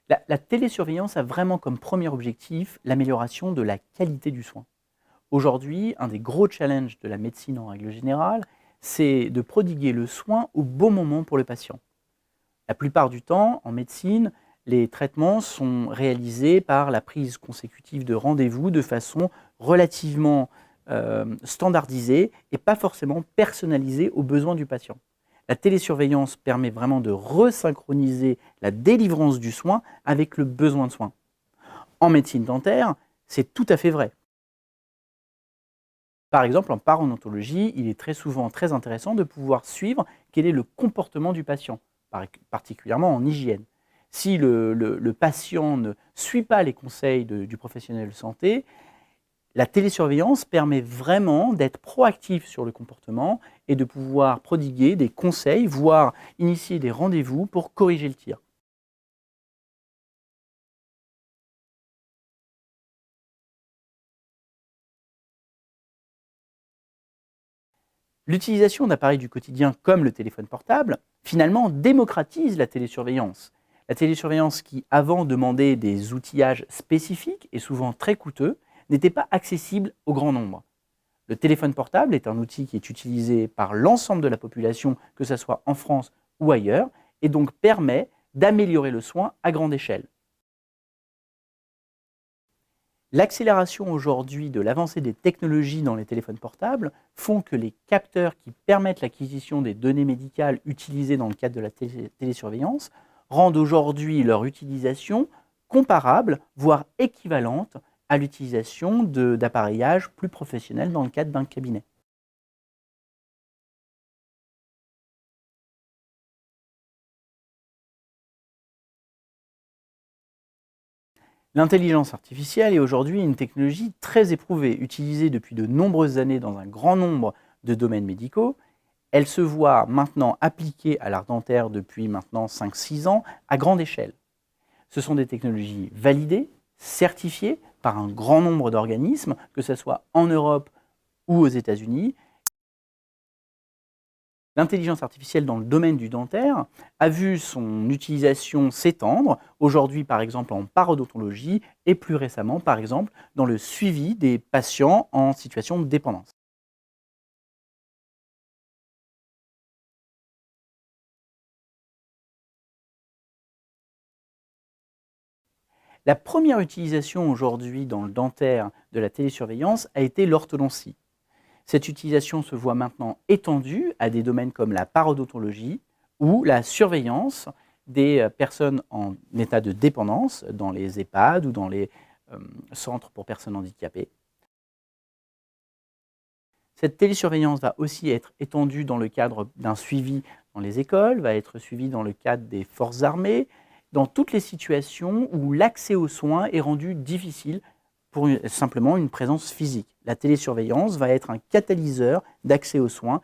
La télésurveillance a vraiment comme premier objectif l'amélioration de la qualité du soin. Aujourd'hui, un des gros challenges de la médecine en règle générale, c'est de prodiguer le soin au bon moment pour le patient. La plupart du temps, en médecine, les traitements sont réalisés par la prise consécutive de rendez-vous de façon relativement standardisée et pas forcément personnalisée aux besoins du patient. La télésurveillance permet vraiment de resynchroniser la délivrance du soin avec le besoin de soin. En médecine dentaire, c'est tout à fait vrai. Par exemple, en parodontologie, il est très souvent très intéressant de pouvoir suivre quel est le comportement du patient, particulièrement en hygiène. Si le patient ne suit pas les conseils du professionnel de santé, la télésurveillance permet vraiment d'être proactif sur le comportement et de pouvoir prodiguer des conseils, voire initier des rendez-vous pour corriger le tir. L'utilisation d'appareils du quotidien comme le téléphone portable, finalement, démocratise la télésurveillance. La télésurveillance qui, avant, demandait des outillages spécifiques et souvent très coûteux, n'était pas accessible au grand nombre. Le téléphone portable est un outil qui est utilisé par l'ensemble de la population, que ce soit en France ou ailleurs, et donc permet d'améliorer le soin à grande échelle. L'accélération aujourd'hui de l'avancée des technologies dans les téléphones portables font que les capteurs qui permettent l'acquisition des données médicales utilisées dans le cadre de la télésurveillance rendent aujourd'hui leur utilisation comparable, voire équivalente à l'utilisation d'appareillages plus professionnels dans le cadre d'un cabinet. L'intelligence artificielle est aujourd'hui une technologie très éprouvée, utilisée depuis de nombreuses années dans un grand nombre de domaines médicaux. Elle se voit maintenant appliquée à l'art dentaire depuis maintenant 5-6 ans à grande échelle. Ce sont des technologies validées, certifiées par un grand nombre d'organismes, que ce soit en Europe ou aux États-Unis. L'intelligence artificielle dans le domaine du dentaire a vu son utilisation s'étendre, aujourd'hui par exemple en parodontologie et plus récemment par exemple dans le suivi des patients en situation de dépendance. La première utilisation aujourd'hui dans le dentaire de la télésurveillance a été l'orthodontie. Cette utilisation se voit maintenant étendue à des domaines comme la parodontologie ou la surveillance des personnes en état de dépendance dans les EHPAD ou dans les centres pour personnes handicapées. Cette télésurveillance va aussi être étendue dans le cadre d'un suivi dans les écoles, va être suivie dans le cadre des forces armées, dans toutes les situations où l'accès aux soins est rendu difficile pour simplement une présence physique. La télésurveillance va être un catalyseur d'accès aux soins.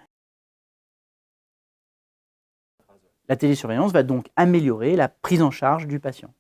La télésurveillance va donc améliorer la prise en charge du patient.